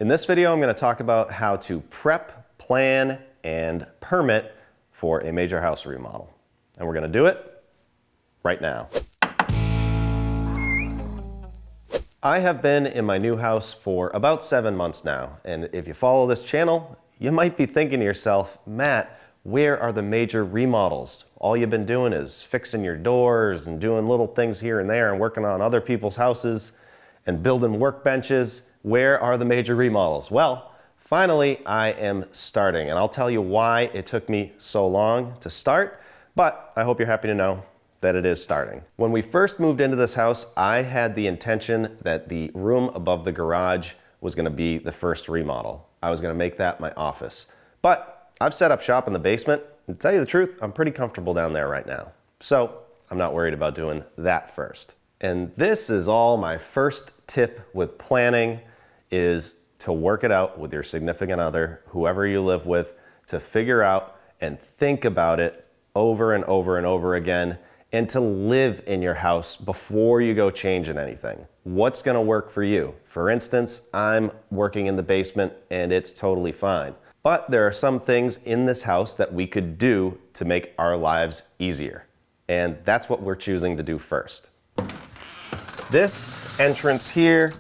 In this video, I'm going to talk about how to prep, plan, and permit for a major house remodel. And we're going to do it right now. I have been in my new house for about 7 months now, and if you follow this channel, you might be thinking to yourself, Matt, where are the major remodels? All you've been doing is fixing your doors and doing little things here and there and working on other people's houses and building workbenches. Where are the major remodels? Well, finally I am starting, and I'll tell you why it took me so long to start, but I hope you're happy to know that it is starting. When we first moved into this house, I had the intention that the room above the garage was gonna be the first remodel. I was gonna make that my office. But I've set up shop in the basement, and to tell you the truth, I'm pretty comfortable down there right now. So I'm not worried about doing that first. And this is all my first tip with planning, is to work it out with your significant other, whoever you live with, to figure out and think about it over and over and over again, and to live in your house before you go changing anything. What's gonna work for you? For instance, I'm working in the basement and it's totally fine. But there are some things in this house that we could do to make our lives easier. And that's what we're choosing to do first. This entrance here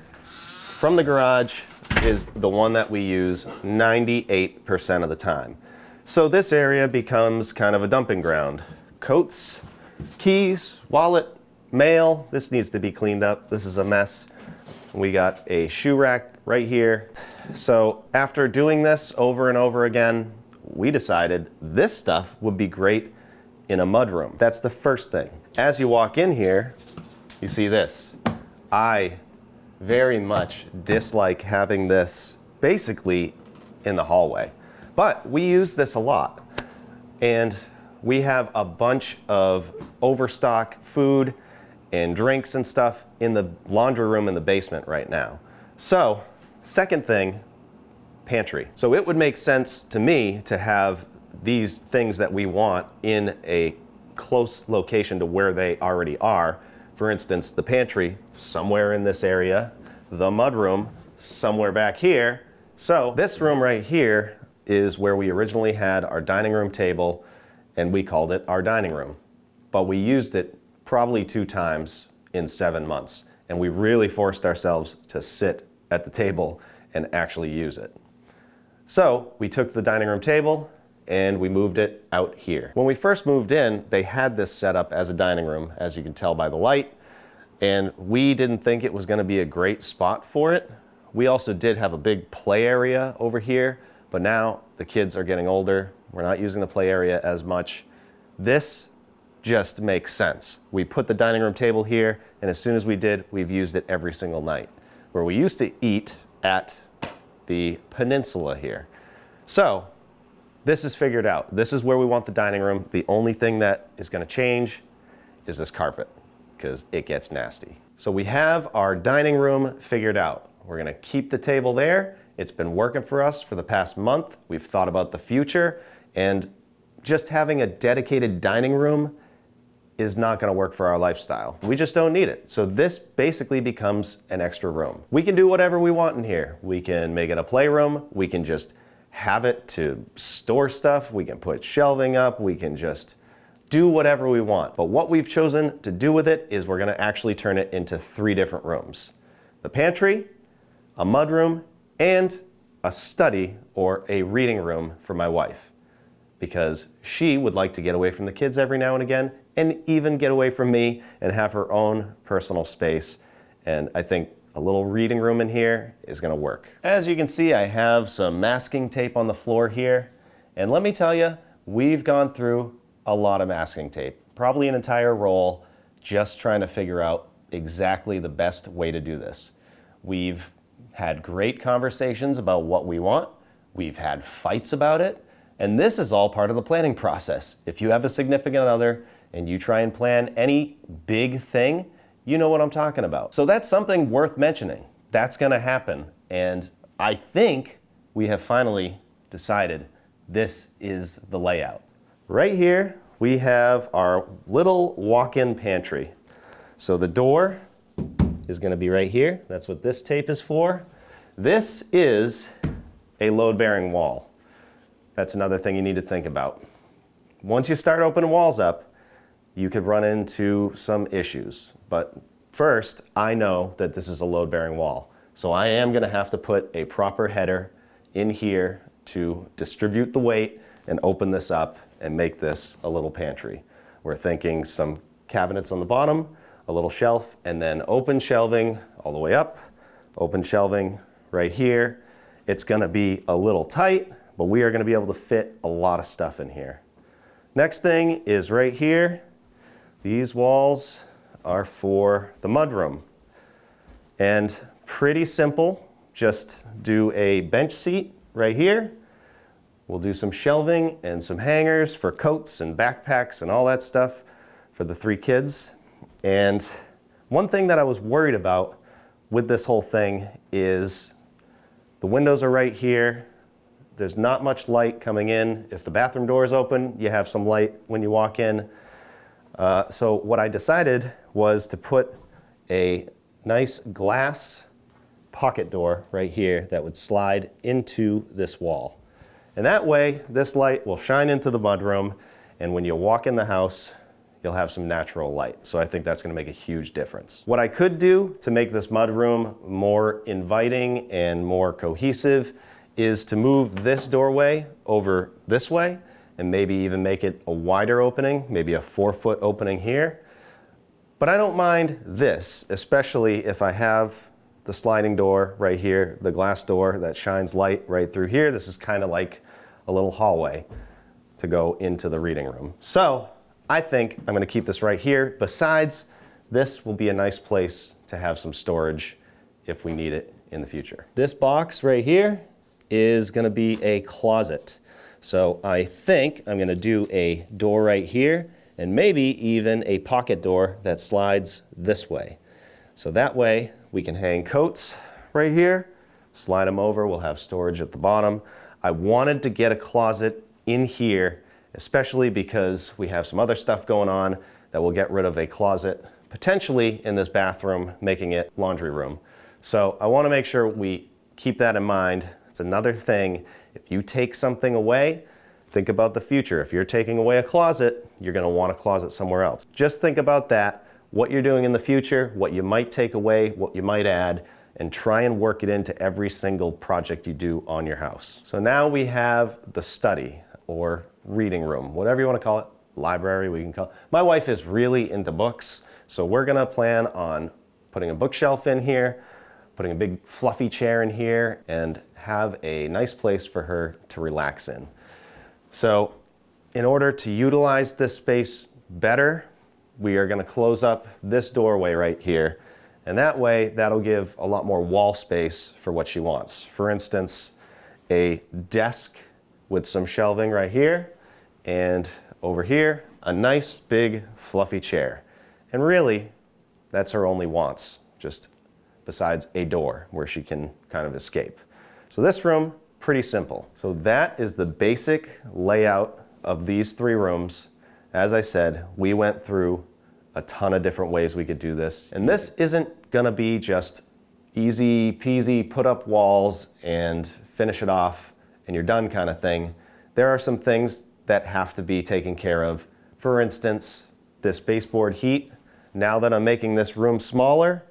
from the garage is the one that we use 98% of the time. So this area becomes kind of a dumping ground. Coats, keys, wallet, mail, this needs to be cleaned up. This is a mess. We got a shoe rack right here. So after doing this over and over again, we decided this stuff would be great in a mudroom. That's the first thing. As you walk in here, you see this. I very much dislike having this basically in the hallway, but we use this a lot. And we have a bunch of overstock food and drinks and stuff in the laundry room in the basement right now. So, second thing, pantry. So it would make sense to me to have these things that we want in a close location to where they already are. For instance, the pantry somewhere in this area, the mudroom somewhere back here. So this room right here is where we originally had our dining room table, and we called it our dining room. But we used it probably 2 times in 7 months, and we really forced ourselves to sit at the table and actually use it. So we took the dining room table and we moved it out here. When we first moved in, they had this set up as a dining room, as you can tell by the light, and we didn't think it was gonna be a great spot for it. We also did have a big play area over here, but now the kids are getting older. We're not using the play area as much. This just makes sense. We put the dining room table here, and as soon as we did, we've used it every single night. Where we used to eat at the peninsula here. So, this is figured out. This is where we want the dining room. The only thing that is gonna change is this carpet, because it gets nasty. So we have our dining room figured out. We're gonna keep the table there. It's been working for us for the past month. We've thought about the future, and just having a dedicated dining room is not gonna work for our lifestyle. We just don't need it. So this basically becomes an extra room. We can do whatever we want in here. We can make it a playroom. We can just have it to store stuff. We can put shelving up. We can just do whatever we want. But what we've chosen to do with it is we're gonna actually turn it into 3 different rooms. The pantry, a mudroom, and a study or a reading room for my wife, because she would like to get away from the kids every now and again, and even get away from me and have her own personal space. And I think a little reading room in here is gonna work. As you can see, I have some masking tape on the floor here. And let me tell you, we've gone through a lot of masking tape, probably an entire roll, just trying to figure out exactly the best way to do this. We've had great conversations about what we want. We've had fights about it. And this is all part of the planning process. If you have a significant other and you try and plan any big thing, you know what I'm talking about. So that's something worth mentioning. That's gonna happen. And I think we have finally decided this is the layout. Right here, we have our little walk-in pantry. So the door is gonna be right here. That's what this tape is for. This is a load-bearing wall. That's another thing you need to think about. Once you start opening walls up, you could run into some issues. But first, I know that this is a load-bearing wall. So I am going to have to put a proper header in here to distribute the weight and open this up and make this a little pantry. We're thinking some cabinets on the bottom, a little shelf, and then open shelving all the way up, open shelving right here. It's going to be a little tight, but we are going to be able to fit a lot of stuff in here. Next thing is right here. These walls are for the mudroom. And pretty simple, just do a bench seat right here. We'll do some shelving and some hangers for coats and backpacks and all that stuff for the 3 kids. And one thing that I was worried about with this whole thing is the windows are right here. There's not much light coming in. If the bathroom door is open, you have some light when you walk in. So what I decided was to put a nice glass pocket door right here that would slide into this wall. And that way, this light will shine into the mudroom, and when you walk in the house, you'll have some natural light. So I think that's gonna make a huge difference. What I could do to make this mudroom more inviting and more cohesive is to move this doorway over this way and maybe even make it a wider opening, maybe a 4-foot opening here. But I don't mind this, especially if I have the sliding door right here, the glass door that shines light right through here. This is kind of like a little hallway to go into the reading room. So I think I'm going to keep this right here. Besides, this will be a nice place to have some storage if we need it in the future. This box right here is going to be a closet. So I think I'm going to do a door right here and maybe even a pocket door that slides this way. So that way we can hang coats right here, slide them over, we'll have storage at the bottom. I wanted to get a closet in here, especially because we have some other stuff going on that will get rid of a closet, potentially in this bathroom, making it laundry room. So I want to make sure we keep that in mind. It's another thing, if you take something away, think about the future. If you're taking away a closet, you're going to want a closet somewhere else. Just think about that, what you're doing in the future, what you might take away, what you might add, and try and work it into every single project you do on your house. So now we have the study or reading room, whatever you want to call it, library we can call it. My wife is really into books, so we're going to plan on putting a bookshelf in here, putting a big fluffy chair in here, and have a nice place for her to relax in. So in order to utilize this space better, we are going to close up this doorway right here, and that way that'll give a lot more wall space for what she wants. For instance, a desk with some shelving right here, and over here a nice big fluffy chair. And really that's her only wants, just besides a door where she can kind of escape. So this room, pretty simple. So that is the basic layout of these 3 rooms. As I said, we went through a ton of different ways we could do this. And this isn't gonna be just easy peasy, put up walls and finish it off and you're done kind of thing. There are some things that have to be taken care of. For instance, this baseboard heat. Now that I'm making this room smaller,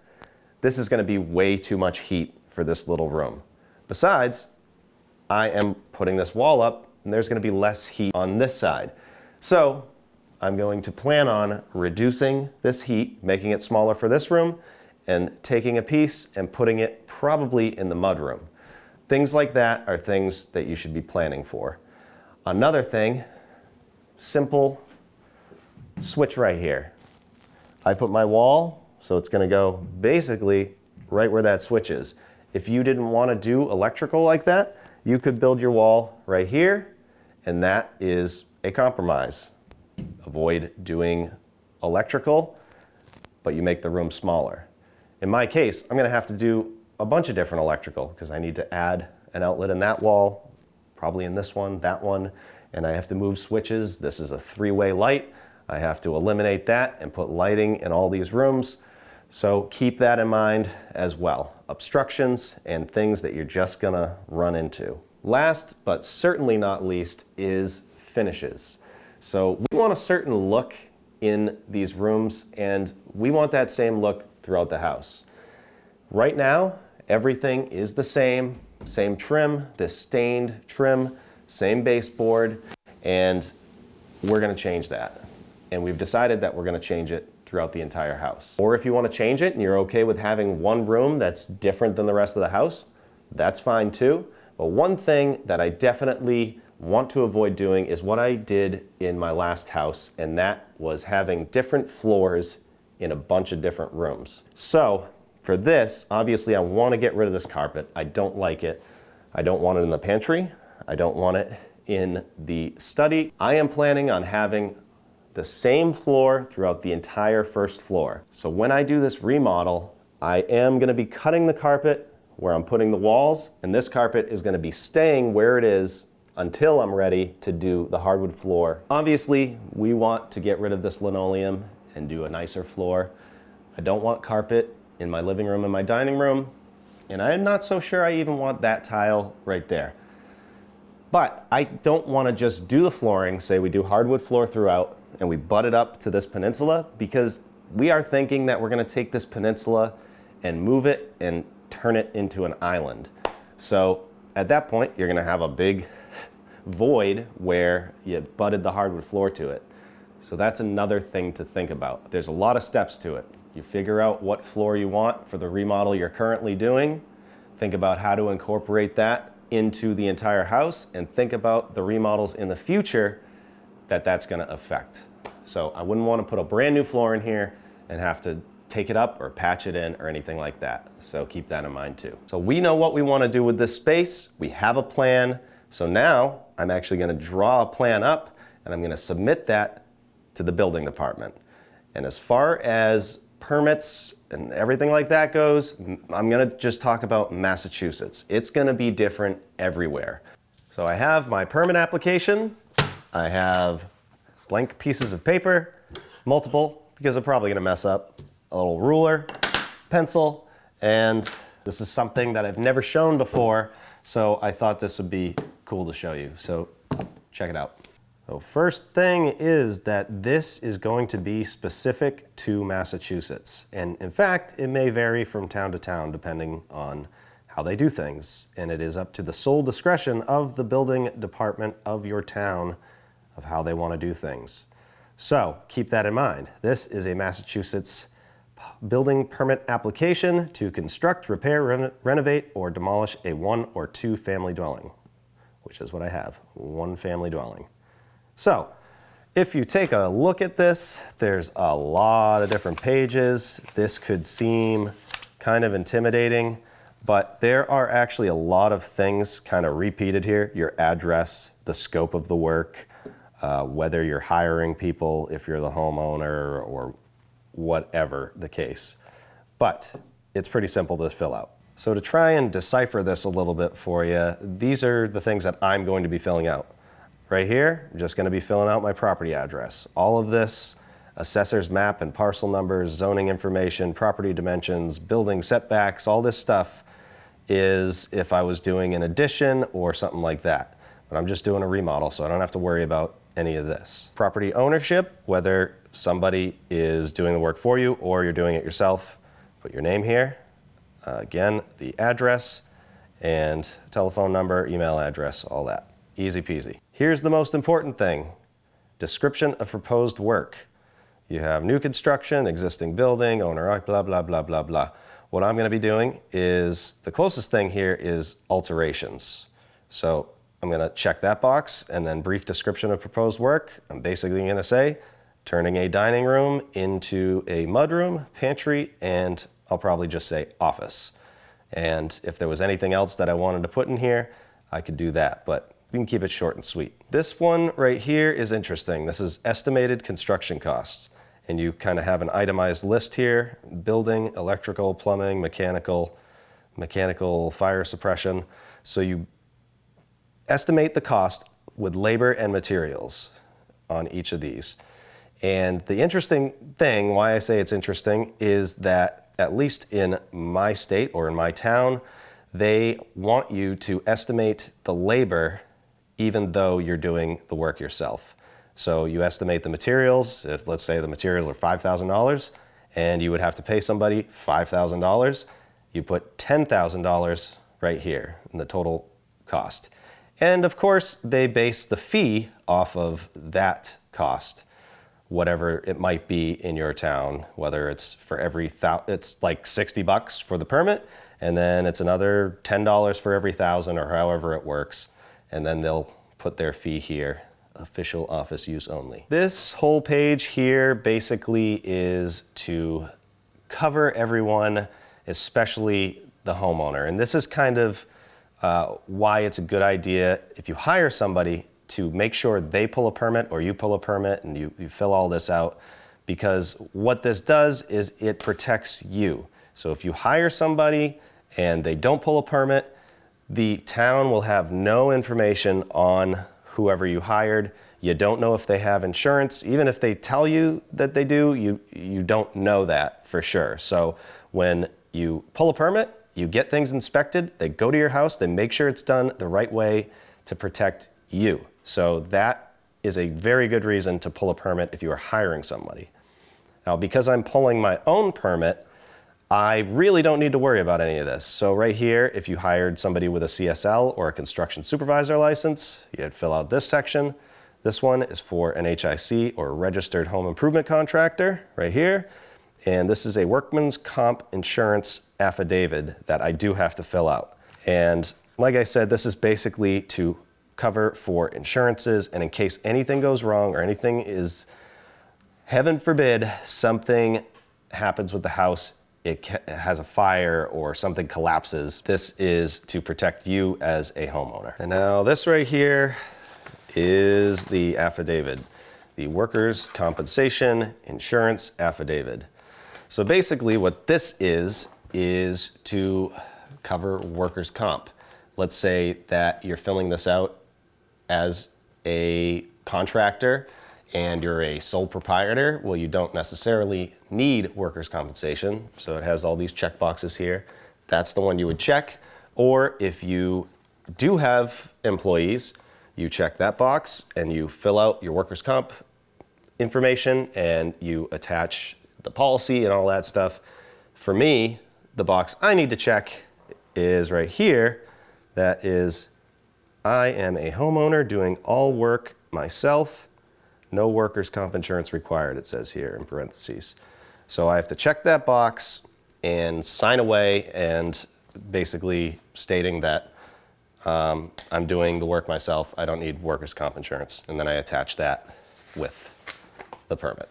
this is gonna be way too much heat for this little room. Besides, I am putting this wall up and there's gonna be less heat on this side. So I'm going to plan on reducing this heat, making it smaller for this room, and taking a piece and putting it probably in the mudroom. Things like that are things that you should be planning for. Another thing, simple switch right here. I put my wall, so it's gonna go basically right where that switch is. If you didn't want to do electrical like that, you could build your wall right here, and that is a compromise. Avoid doing electrical, but you make the room smaller. In my case, I'm going to have to do a bunch of different electrical because I need to add an outlet in that wall, probably in this one, that one, and I have to move switches. This is a 3-way light. I have to eliminate that and put lighting in all these rooms. So keep that in mind as well. Obstructions and things that you're just gonna run into. Last, but certainly not least, is finishes. So we want a certain look in these rooms, and we want that same look throughout the house. Right now, everything is the same trim, this stained trim, same baseboard, and we're gonna change that. And we've decided that we're gonna change it throughout the entire house. Or if you wanna change it and you're okay with having one room that's different than the rest of the house, that's fine too. But one thing that I definitely want to avoid doing is what I did in my last house, and that was having different floors in a bunch of different rooms. So for this, obviously I want to get rid of this carpet. I don't like it. I don't want it in the pantry. I don't want it in the study. I am planning on having the same floor throughout the entire first floor. So when I do this remodel, I am going to be cutting the carpet where I'm putting the walls, and this carpet is going to be staying where it is until I'm ready to do the hardwood floor. Obviously, we want to get rid of this linoleum and do a nicer floor. I don't want carpet in my living room and my dining room, and I'm not so sure I even want that tile right there. But I don't want to just do the flooring, say we do hardwood floor throughout, and we butt it up to this peninsula, because we are thinking that we're going to take this peninsula and move it and turn it into an island. So at that point, you're going to have a big void where you butted the hardwood floor to it. So that's another thing to think about. There's a lot of steps to it. You figure out what floor you want for the remodel you're currently doing, think about how to incorporate that into the entire house, and think about the remodels in the future that's going to affect. So I wouldn't want to put a brand new floor in here and have to take it up or patch it in or anything like that. So keep that in mind too. So we know what we want to do with this space. We have a plan. So now I'm actually going to draw a plan up, and I'm going to submit that to the building department. And as far as permits and everything like that goes, I'm going to just talk about Massachusetts. It's going to be different everywhere. So I have my permit application. I have blank pieces of paper, multiple, because I'm probably going to mess up, a little ruler, pencil, and this is something that I've never shown before, so I thought this would be cool to show you. So check it out. So first thing is that this is going to be specific to Massachusetts. And in fact, it may vary from town to town depending on how they do things. And it is up to the sole discretion of the building department of your town of how they want to do things. So keep that in mind. This is a Massachusetts building permit application to construct, repair, renovate, or demolish a 1 or 2 family dwelling, which is what I have, 1 family dwelling. So if you take a look at this, there's a lot of different pages. This could seem kind of intimidating, but there are actually a lot of things kind of repeated here. Your address, the scope of the work, whether you're hiring people, if you're the homeowner, or whatever the case. But it's pretty simple to fill out. So to try and decipher this a little bit for you, these are the things that I'm going to be filling out. Right here, I'm just going to be filling out my property address. All of this, assessor's map and parcel numbers, zoning information, property dimensions, building setbacks, all this stuff is if I was doing an addition or something like that. But I'm just doing a remodel, so I don't have to worry about any of this. Property ownership, whether somebody is doing the work for you or you're doing it yourself, put your name here. Again, the address and telephone number, email address, all that. Easy peasy. Here's the most important thing. Description of proposed work. You have new construction, existing building, owner, blah, blah, blah, blah, blah. What I'm going to be doing is, the closest thing here is alterations. So I'm going to check that box, and then brief description of proposed work. I'm basically going to say, turning a dining room into a mudroom, pantry, and I'll probably just say office. And if there was anything else that I wanted to put in here, I could do that, but we can keep it short and sweet. This one right here is interesting. This is estimated construction costs. And you kind of have an itemized list here: building, electrical, plumbing, mechanical, fire suppression. So you estimate the cost with labor and materials on each of these. And the interesting thing, why I say it's interesting, is that at least in my state or in my town, they want you to estimate the labor even though you're doing the work yourself. So you estimate the materials. If, let's say, the materials are $5,000 and you would have to pay somebody $5,000, you put $10,000 right here in the total cost. And of course, they base the fee off of that cost, whatever it might be in your town, whether it's for it's like $60 for the permit, and then it's another $10 for every 1,000 or however it works. And then they'll put their fee here, official office use only. This whole page here basically is to cover everyone, especially the homeowner. And this is kind of why it's a good idea if you hire somebody to make sure they pull a permit or you pull a permit and you fill all this out, because what this does is it protects you. So if you hire somebody and they don't pull a permit, the town will have no information on whoever you hired. You don't know if they have insurance. Even if they tell you that they do, you don't know that for sure. So when you pull a permit, you get things inspected, they go to your house, they make sure it's done the right way to protect you. So that is a very good reason to pull a permit if you are hiring somebody. Now, because I'm pulling my own permit, I really don't need to worry about any of this. So right here, if you hired somebody with a CSL or a construction supervisor license, you'd fill out this section. This one is for an HIC or registered home improvement contractor right here. And this is a workman's comp insurance affidavit that I do have to fill out. And like I said, this is basically to cover for insurances, and in case anything goes wrong or anything is, heaven forbid, something happens with the house, it has a fire or something collapses, this is to protect you as a homeowner. And now this right here is the affidavit, the workers' compensation insurance affidavit. So basically what this is to cover workers' comp. Let's say that you're filling this out as a contractor and you're a sole proprietor. Well, you don't necessarily need workers' compensation. So it has all these check boxes here. That's the one you would check. Or if you do have employees, you check that box and you fill out your workers' comp information and you attach the policy and all that stuff. For me, the box I need to check is right here. That is, I am a homeowner doing all work myself. No workers' comp insurance required, it says here in parentheses. So I have to check that box and sign away and basically stating that I'm doing the work myself. I don't need workers' comp insurance. And then I attach that with the permit.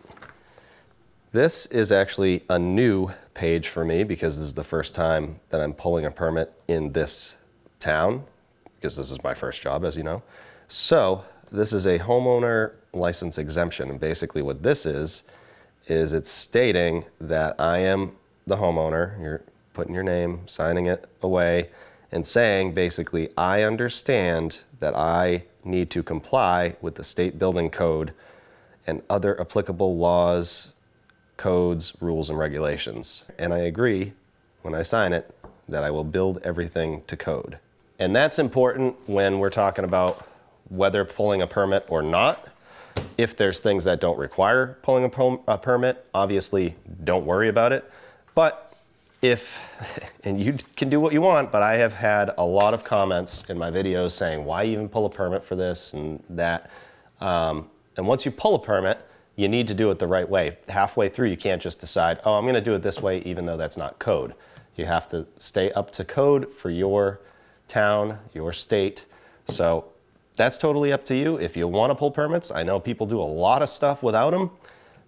This is actually a new page for me because this is the first time that I'm pulling a permit in this town, because this is my first job, as you know. So this is a homeowner license exemption. And basically what this is it's stating that I am the homeowner. You're putting your name, signing it away, and saying basically, I understand that I need to comply with the state building code and other applicable laws, codes, rules, and regulations. And I agree when I sign it that I will build everything to code. And that's important when we're talking about whether pulling a permit or not. If there's things that don't require pulling a permit, obviously don't worry about it. But and you can do what you want, but I have had a lot of comments in my videos saying, why even pull a permit for this and that? And once you pull a permit, you need to do it the right way. Halfway through, you can't just decide, oh, I'm gonna do it this way, even though that's not code. You have to stay up to code for your town, your state. So that's totally up to you. If you want to pull permits, I know people do a lot of stuff without them,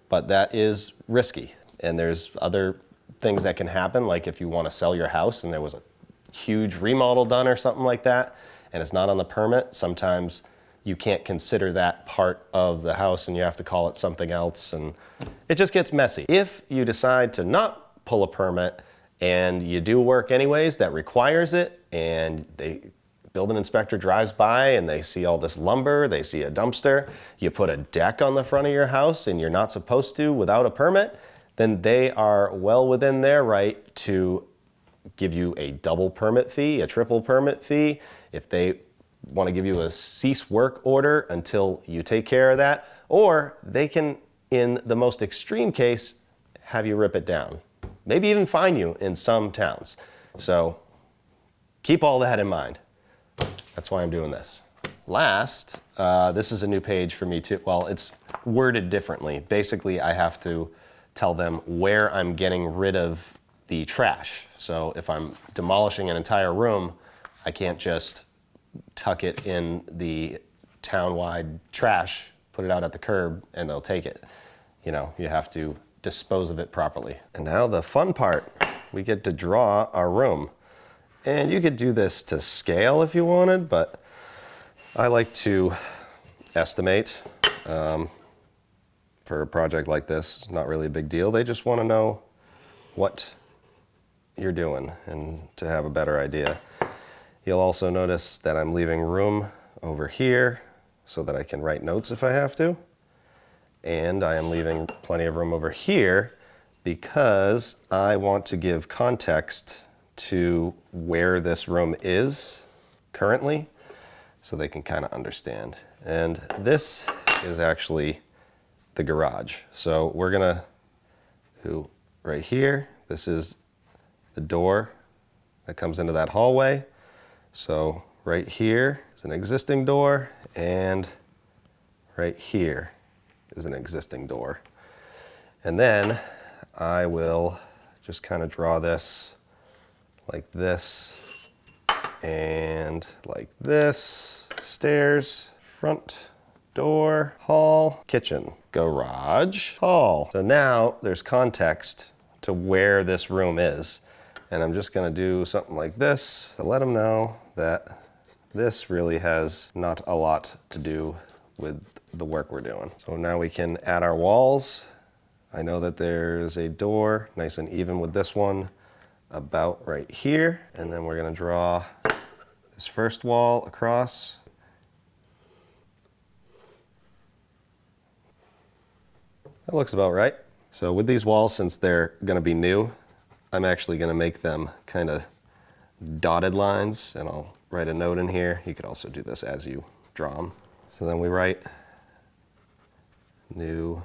but that is risky. And there's other things that can happen, like if you want to sell your house and there was a huge remodel done or something like that, and it's not on the permit, sometimes you can't consider that part of the house and you have to call it something else, and it just gets messy. If you decide to not pull a permit and you do work anyways that requires it, and the building inspector drives by and they see all this lumber, they see a dumpster, you put a deck on the front of your house and you're not supposed to without a permit, then they are well within their right to give you a double permit fee, a triple permit fee. If they want to give you a cease work order until you take care of that, or they can, in the most extreme case, have you rip it down. Maybe even fine you in some towns. So keep all that in mind. That's why I'm doing this. Last, this is a new page for me too. Well, it's worded differently. Basically, I have to tell them where I'm getting rid of the trash. So if I'm demolishing an entire room, I can't just tuck it in the town-wide trash, put it out at the curb, and they'll take it. You know, you have to dispose of it properly. And now the fun part, we get to draw our room. And you could do this to scale if you wanted, but I like to estimate. For a project like this, it's not really a big deal. They just want to know what you're doing and to have a better idea. You'll also notice that I'm leaving room over here so that I can write notes if I have to. And I am leaving plenty of room over here because I want to give context to where this room is currently so they can kind of understand. And this is actually the garage. So we're gonna do right here. This is the door that comes into that hallway. So right here is an existing door, and right here is an existing door. And then I will just kind of draw this like this and like this. Stairs, front door, hall, kitchen, garage, hall. So now there's context to where this room is. And I'm just gonna do something like this to let them know that this really has not a lot to do with the work we're doing. So now we can add our walls. I know that there's a door, nice and even with this one, about right here. And then we're gonna draw this first wall across. That looks about right. So with these walls, since they're gonna be new, I'm actually gonna make them kind of dotted lines, and I'll write a note in here. You could also do this as you draw them. So then we write new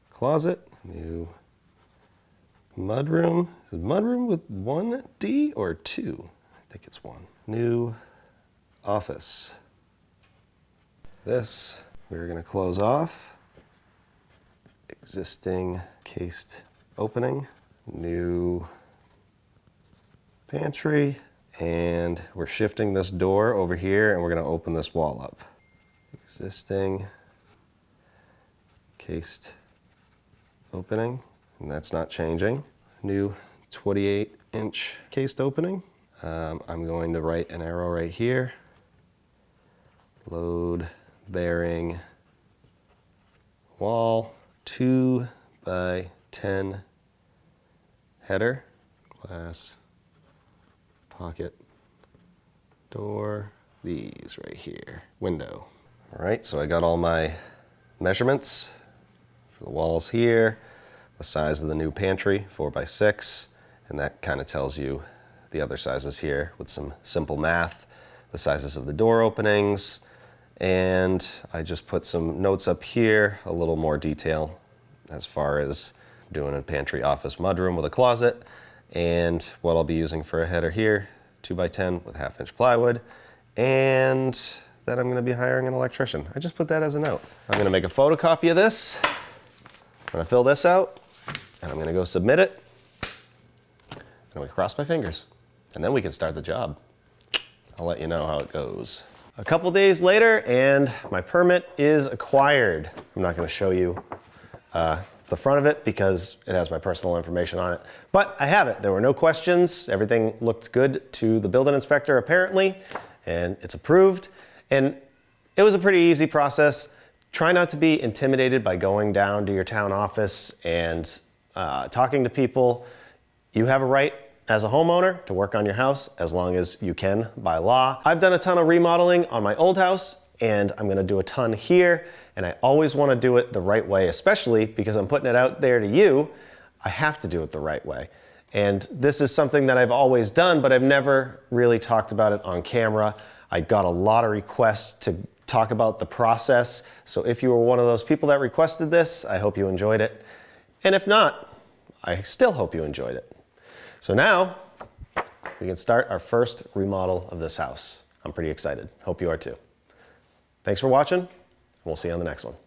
closet, new mudroom. Is mudroom with 1D or 2? I think it's 1. New office. This we're gonna close off. Existing cased opening, new pantry, and we're shifting this door over here and we're going to open this wall up. Existing cased opening, and that's not changing. New 28-inch cased opening. I'm going to write an arrow right here. Load bearing wall. 2 by 10 header, glass, pocket, door, these right here, window. All right, so I got all my measurements for the walls here, the size of the new pantry, 4 by 6, and that kind of tells you the other sizes here with some simple math, the sizes of the door openings, and I just put some notes up here, a little more detail as far as doing a pantry office mudroom with a closet, and what I'll be using for a header here, 2 by 10 with 1/2-inch plywood, and then I'm gonna be hiring an electrician. I just put that as a note. I'm gonna make a photocopy of this, I'm gonna fill this out, and I'm gonna go submit it, and we cross my fingers, and then we can start the job. I'll let you know how it goes. A couple days later, and my permit is acquired. I'm not gonna show you the front of it because it has my personal information on it, but I have it. There were no questions. Everything looked good to the building inspector apparently, and it's approved. And it was a pretty easy process. Try not to be intimidated by going down to your town office and talking to people. You have a right as a homeowner to work on your house as long as you can by law. I've done a ton of remodeling on my old house and I'm gonna do a ton here, and I always wanna do it the right way, especially because I'm putting it out there to you. I have to do it the right way. And this is something that I've always done, but I've never really talked about it on camera. I got a lot of requests to talk about the process. So if you were one of those people that requested this, I hope you enjoyed it. And if not, I still hope you enjoyed it. So now we can start our first remodel of this house. I'm pretty excited. Hope you are too. Thanks for watching, and we'll see you on the next one.